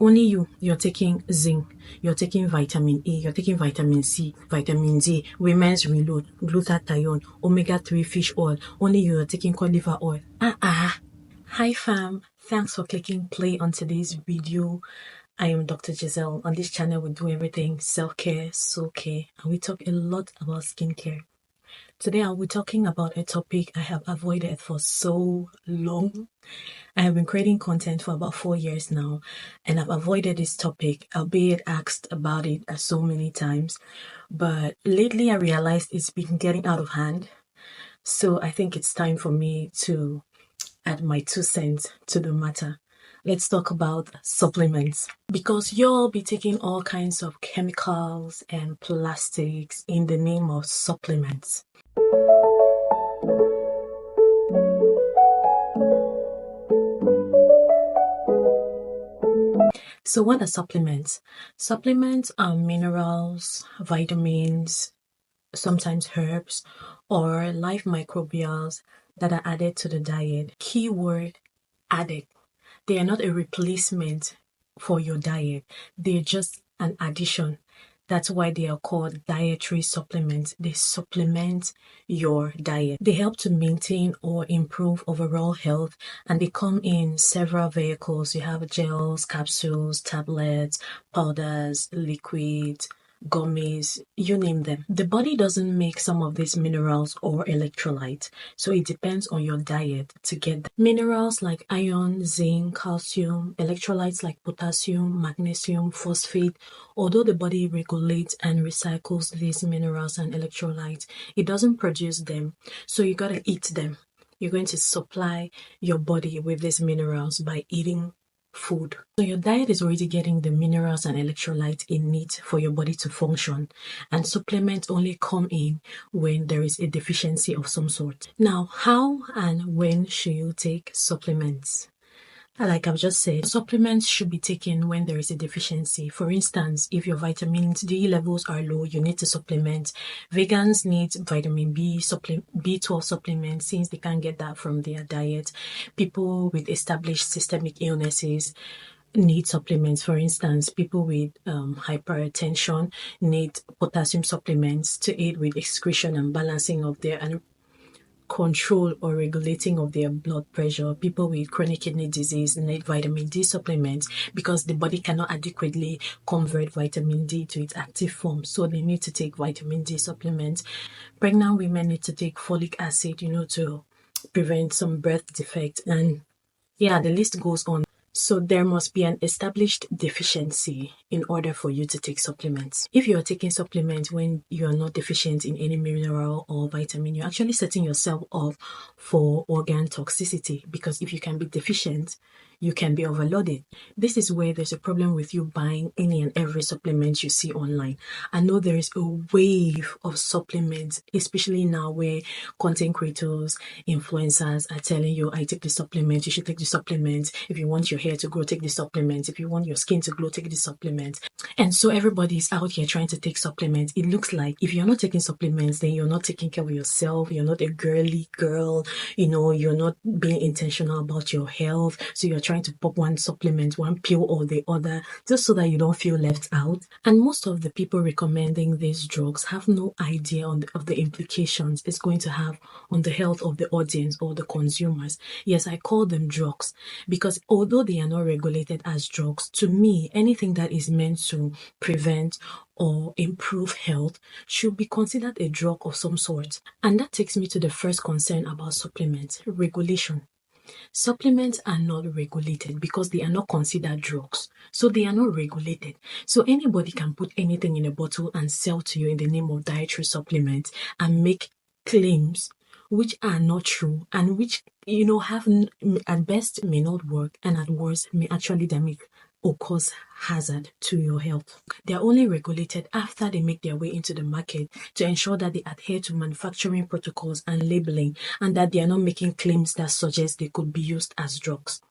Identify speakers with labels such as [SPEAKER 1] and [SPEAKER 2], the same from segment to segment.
[SPEAKER 1] Only you're taking zinc, you're taking vitamin A, you're taking vitamin C, vitamin D, women's reload, glutathione, omega-3 fish oil. Only you're taking cauliflower oil. Hi fam, thanks for clicking play on today's video. I am Dr. Giselle. On this channel we do everything self-care, soul care, and we talk a lot about skincare. Today I'll be talking about a topic I have avoided for so long. I have been creating content for about 4 years now, and I've avoided this topic, albeit asked about it so many times. But lately I realized it's been getting out of hand. So I think it's time for me to add my 2 cents to the matter. Let's talk about supplements, because you'll be taking all kinds of chemicals and plastics in the name of supplements. So what are supplements? Supplements are minerals, vitamins, sometimes herbs, or live microbials that are added to the diet. Keyword, added. They are not a replacement for your diet. They're just an addition. That's why they are called dietary supplements. They supplement your diet. They help to maintain or improve overall health, and they come in several vehicles. You have gels, capsules, tablets, powders, liquids, gummies, you name them. The body doesn't make some of these minerals or electrolytes, so it depends on your diet to get them. Minerals like iron, zinc, calcium, electrolytes like potassium, magnesium, phosphate. Although the body regulates and recycles these minerals and electrolytes, it doesn't produce them, so you gotta eat them. You're going to supply your body with these minerals by eating food. So your diet is already getting the minerals and electrolytes it needs for your body to function, and supplements only come in when there is a deficiency of some sort. Now, how and when should you take supplements? Like I've just said, supplements should be taken when there is a deficiency. For instance, if your vitamin D levels are low, you need to supplement. Vegans need vitamin B12 supplements since they can't get that from their diet. People with established systemic illnesses need supplements. For instance, people with hypertension need potassium supplements to aid with excretion and balancing of their control or regulating of their blood pressure. People with chronic kidney disease need vitamin D supplements because the body cannot adequately convert vitamin D to its active form, so they need to take vitamin D supplements. Pregnant women need to take folic acid, to prevent some birth defect, and yeah, the list goes on. So there must be an established deficiency in order for you to take supplements. If you are taking supplements when you are not deficient in any mineral or vitamin, you're actually setting yourself up for organ toxicity, because if you can be deficient, you can be overloaded. This is where there's a problem with you buying any and every supplement you see online. I know there is a wave of supplements, especially now where content creators, influencers are telling you, I take the supplement, you should take the supplement. If you want your hair to grow, take the supplement. If you want your skin to glow, take the supplement. And so everybody's out here trying to take supplements. It looks like if you're not taking supplements, then you're not taking care of yourself. You're not a girly girl. You're not being intentional about your health. So you're trying to pop one supplement, one pill or the other, just so that you don't feel left out. And most of the people recommending these drugs have no idea of the implications it's going to have on the health of the audience or the consumers. Yes, I call them drugs because although they are not regulated as drugs, to me, anything that is meant to prevent or improve health should be considered a drug of some sort. And that takes me to the first concern about supplements: regulation. Supplements are not regulated because they are not considered drugs. So they are not regulated. So anybody can put anything in a bottle and sell to you in the name of dietary supplements and make claims which are not true and which, have at best may not work, and at worst may actually damage or cause hazard to your health. They are only regulated after they make their way into the market to ensure that they adhere to manufacturing protocols and labeling, and that they are not making claims that suggest they could be used as drugs.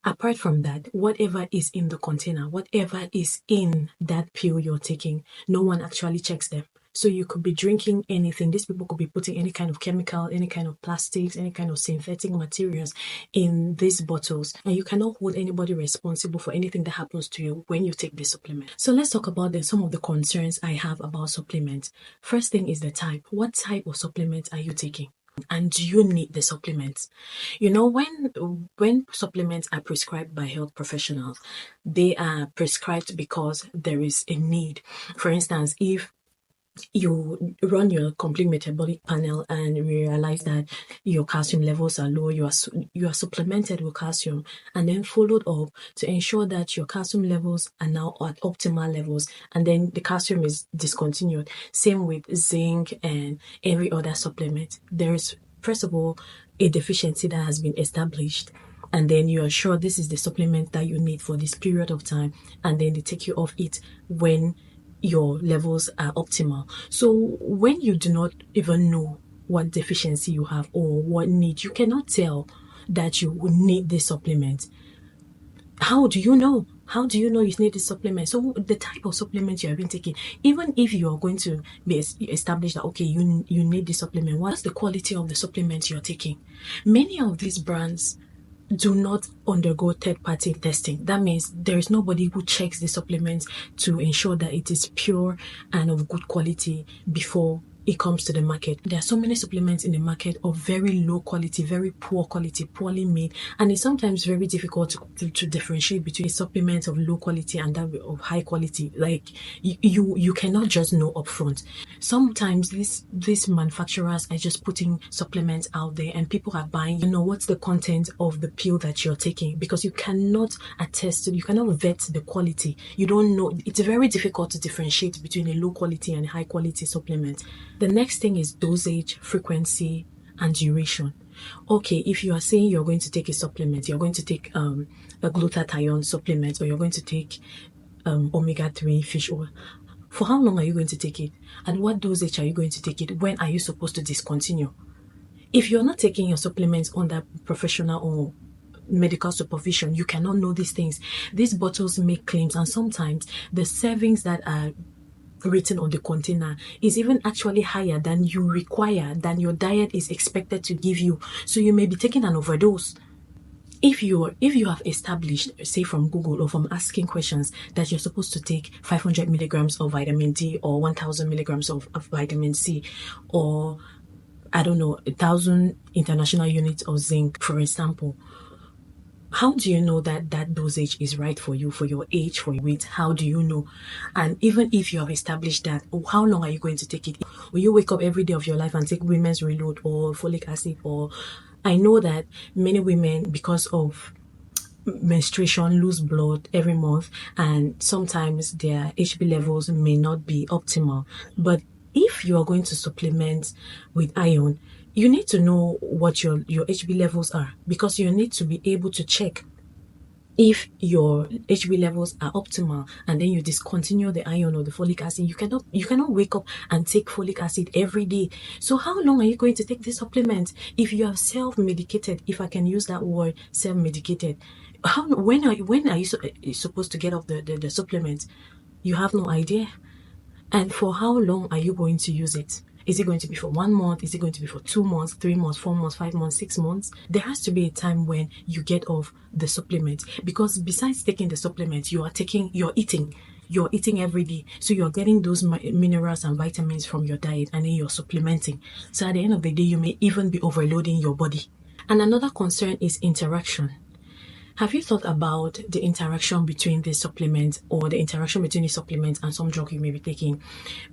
[SPEAKER 1] Apart from that, whatever is in the container, whatever is in that pill you're taking, no one actually checks them. So you could be drinking anything. These people could be putting any kind of chemical, any kind of plastics, any kind of synthetic materials in these bottles. And you cannot hold anybody responsible for anything that happens to you when you take this supplement. So let's talk about some of the concerns I have about supplements. First thing is the type. What type of supplement are you taking? And do you need the supplements? You know, when supplements are prescribed by health professionals, they are prescribed because there is a need. For instance, if you run your complete metabolic panel and realize that your calcium levels are low, you are supplemented with calcium, and then followed up to ensure that your calcium levels are now at optimal levels, and then the calcium is discontinued. Same with zinc and every other supplement. There is, first of all, a deficiency that has been established, and then you are sure this is the supplement that you need for this period of time, and then they take you off it when your levels are optimal. So when you do not even know what deficiency you have or what need, you cannot tell that you need this supplement. How do you know? How do you know you need this supplement? So the type of supplement you have been taking, even if you are going to be established that, okay, you need this supplement, what's the quality of the supplement you're taking? Many of these brands do not undergo third-party testing. That means there is nobody who checks the supplements to ensure that it is pure and of good quality before it comes to the market. There are so many supplements in the market of very low quality, very poor quality, poorly made, and it's sometimes very difficult to differentiate between supplements of low quality and that of high quality. Like you cannot just know upfront. Sometimes these manufacturers are just putting supplements out there and people are buying. You know what's the content of the pill that you're taking, because you cannot attest to, you cannot vet the quality. You don't know. It's very difficult to differentiate between a low quality and high quality supplement. The next thing is dosage, frequency, and duration. Okay, if you are saying you're going to take a supplement, you're going to take a glutathione supplement, or you're going to take omega-3 fish oil, for how long are you going to take it? And what dosage are you going to take it? When are you supposed to discontinue? If you're not taking your supplements under professional or medical supervision, you cannot know these things. These bottles make claims, and sometimes the servings that are written on the container is even actually higher than you require, than your diet is expected to give you. So you may be taking an overdose. If you have established, say from Google or from asking questions, that you're supposed to take 500 milligrams of vitamin D or 1000 milligrams of vitamin C, or I don't know, 1000 international units of zinc, for example, how do you know that that dosage is right for you, for your age, for your weight? How do you know? And even if you have established that, how long are you going to take it? Will you wake up every day of your life and take women's reload or folic acid? Or I know that many women, because of menstruation, lose blood every month, and sometimes their HB levels may not be optimal. But if you are going to supplement with iron, you need to know what your HB levels are, because you need to be able to check if your HB levels are optimal, and then you discontinue the iron or the folic acid. You cannot wake up and take folic acid every day. So how long are you going to take this supplement? If you have self-medicated, if I can use that word, self-medicated, when are you supposed to get off the supplement? You have no idea. And for how long are you going to use it? Is it going to be for 1 month? Is it going to be for 2 months, 3 months, 4 months, 5 months, 6 months? There has to be a time when you get off the supplement, because besides taking the supplement, you're eating every day. So you're getting those minerals and vitamins from your diet, and then you're supplementing. So at the end of the day, you may even be overloading your body. And another concern is interaction. Have you thought about the interaction between the supplement, or the interaction between the supplement and some drug you may be taking?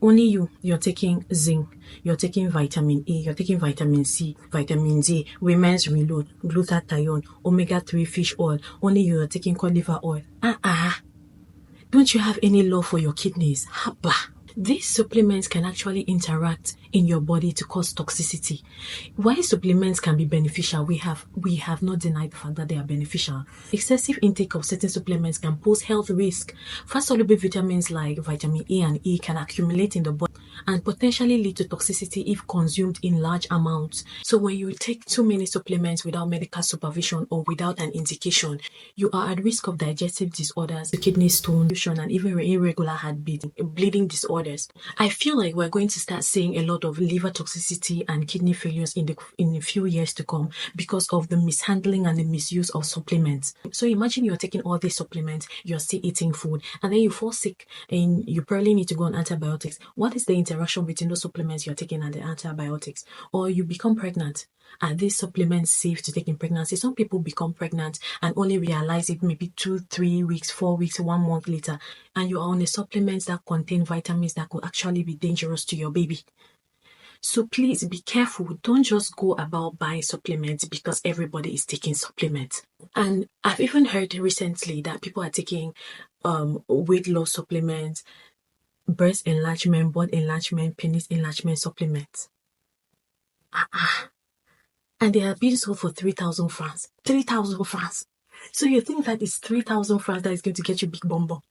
[SPEAKER 1] Only you're taking zinc, you're taking vitamin A, you're taking vitamin C, vitamin D, women's reload, glutathione, omega-3 fish oil. Only you're taking cod liver oil. Don't you have any love for your kidneys? Haba. These supplements can actually interact in your body to cause toxicity. While supplements can be beneficial, we have not denied the fact that they are beneficial. Excessive intake of certain supplements can pose health risk. Fat-soluble vitamins like vitamin A and E can accumulate in the body and potentially lead to toxicity if consumed in large amounts. So when you take too many supplements without medical supervision or without an indication, you are at risk of digestive disorders, kidney stone, and even irregular heartbeat, bleeding disorders. I feel like we're going to start seeing a lot of liver toxicity and kidney failures in a few years to come because of the mishandling and the misuse of supplements. So imagine you're taking all these supplements, you're still eating food, and then you fall sick and you probably need to go on antibiotics. What is the interaction between those supplements you're taking and the antibiotics? Or you become pregnant. Are these supplements safe to take in pregnancy? Some people become pregnant and only realize it maybe 2, 3 weeks, 4 weeks, 1 month later, and you are on the supplements that contain vitamins that could actually be dangerous to your baby. So please be careful. Don't just go about buying supplements because everybody is taking supplements. And I've even heard recently that people are taking weight loss supplements, breast enlargement, butt enlargement, penis enlargement supplements. And they are being sold for 3,000 francs. 3,000 francs. So you think that it's 3,000 francs that is going to get you big bumbo?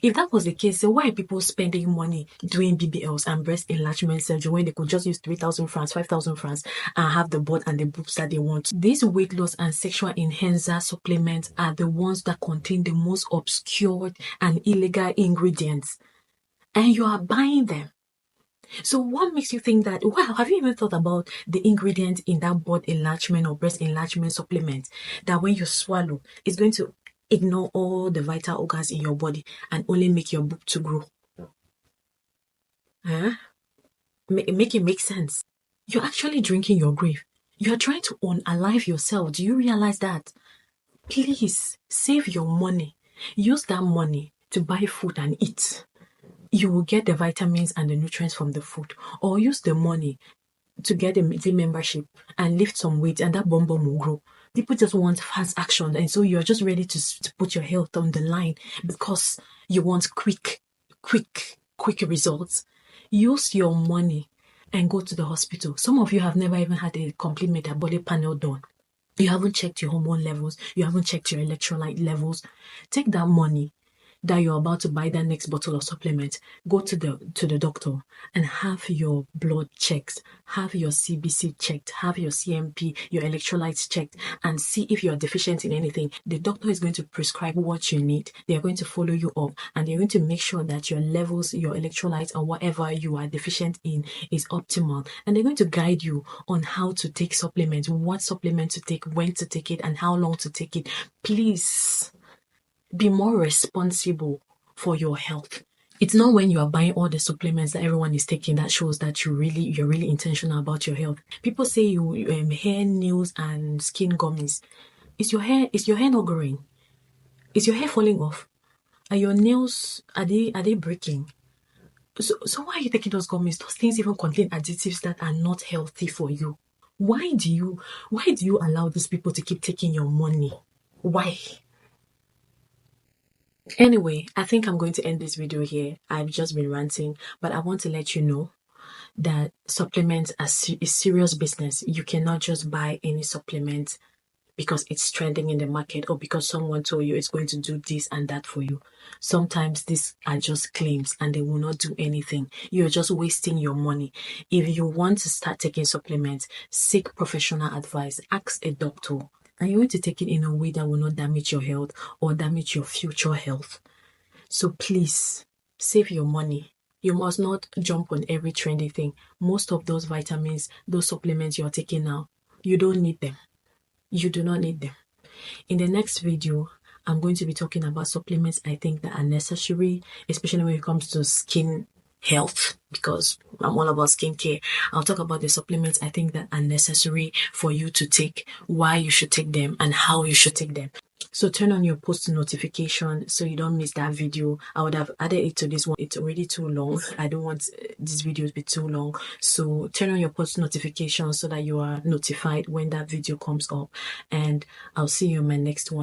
[SPEAKER 1] If that was the case, then why are people spending money doing BBLs and breast enlargement surgery when they could just use 3,000 francs, 5,000 francs and have the butt and the boobs that they want? These weight loss and sexual enhancer supplements are the ones that contain the most obscure and illegal ingredients. And you are buying them. So what makes you think that, wow, have you even thought about the ingredient in that butt enlargement or breast enlargement supplement that when you swallow, it's going to ignore all the vital organs in your body and only make your boob to grow? Make it make sense. You're actually drinking your grave. You're trying to unalive yourself. Do you realize that? Please save your money. Use that money to buy food and eat. You will get the vitamins and the nutrients from the food, or use the money to get a gym membership and lift some weight, and that bum will grow. People just want fast action, and so you're just ready to put your health on the line because you want quick results. Use your money and go to the hospital. Some of you have never even had a complete metabolic panel done. You haven't checked your hormone levels. You haven't checked your electrolyte levels. Take that money that you're about to buy that next bottle of supplement, go to the doctor and have your blood checked, have your CBC checked, have your CMP, your electrolytes checked, and see if you're deficient in anything. The doctor is going to prescribe what you need. They're going to follow you up, and they're going to make sure that your levels, your electrolytes, or whatever you are deficient in is optimal. And they're going to guide you on how to take supplements, what supplement to take, when to take it, and how long to take it. Please be more responsible for your health. It's not when you are buying all the supplements that everyone is taking that shows that you're really intentional about your health. People say you hair, nails, and skin gummies. Is your hair not growing? Is your hair falling off? Are your nails are they breaking? So why are you taking those gummies? Those things even contain additives that are not healthy for you. Why do you allow these people to keep taking your money? Why? Anyway, I think I'm going to end this video here. I've just been ranting, but I want to let you know that supplements are serious business. You cannot just buy any supplement because it's trending in the market or because someone told you it's going to do this and that for you. Sometimes these are just claims and they will not do anything. You're just wasting your money. If you want to start taking supplements, seek professional advice. Ask a doctor. And you want to take it in a way that will not damage your health or damage your future health. So please, save your money. You must not jump on every trendy thing. Most of those vitamins, those supplements you're taking now, you don't need them. You do not need them. In the next video, I'm going to be talking about supplements I think that are necessary, especially when it comes to skin health, because I'm all about skincare. I'll talk about the supplements I think that are necessary for you to take, why you should take them, and how you should take them. So turn on your post notification so you don't miss that video. I would have added it to this one. It's already too long. I don't want this video to be too long. So turn on your post notification so that you are notified when that video comes up. And I'll see you in my next one.